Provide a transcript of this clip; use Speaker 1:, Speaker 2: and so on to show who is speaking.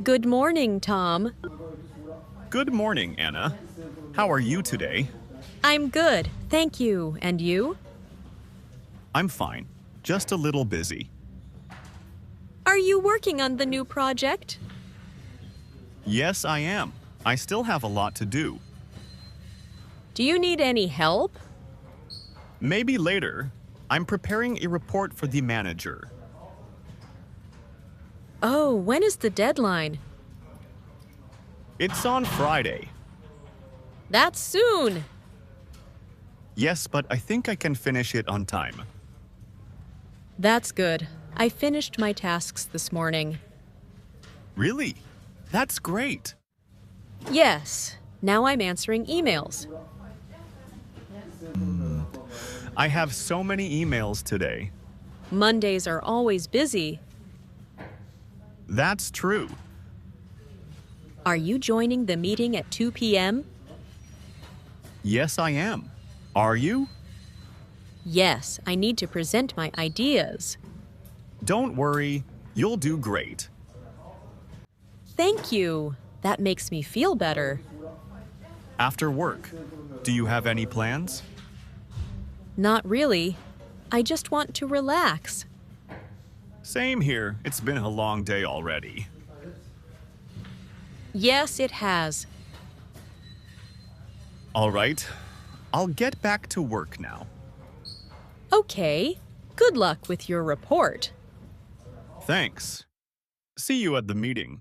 Speaker 1: Good morning, Tom.
Speaker 2: Good morning, Anna. How are you today?
Speaker 1: I'm good, thank you. And you?
Speaker 2: I'm fine, just a little busy.
Speaker 1: Are you working on the new project?
Speaker 2: Yes, I am. I still have a lot to do.
Speaker 1: Do you need any help?
Speaker 2: Maybe later. I'm preparing a report for the manager.
Speaker 1: Oh, when is the deadline?
Speaker 2: It's on Friday.
Speaker 1: That's soon.
Speaker 2: Yes, but I think I can finish it on time.
Speaker 1: That's good. I finished my tasks this morning.
Speaker 2: Really? That's great.
Speaker 1: Yes, now I'm answering emails.
Speaker 2: I have so many emails today.
Speaker 1: Mondays are always busy.
Speaker 2: That's true.
Speaker 1: Are you joining the meeting at 2 p.m.?
Speaker 2: Yes, I am. Are you?
Speaker 1: Yes, I need to present my ideas.
Speaker 2: Don't worry, you'll do great.
Speaker 1: Thank you. That makes me feel better.
Speaker 2: After work, do you have any plans?
Speaker 1: Not really. I just want to relax.
Speaker 2: Same here. It's been a long day already.
Speaker 1: Yes, it has.
Speaker 2: All right, I'll get back to work now.
Speaker 1: Okay. Good luck with your report.
Speaker 2: Thanks. See you at the meeting.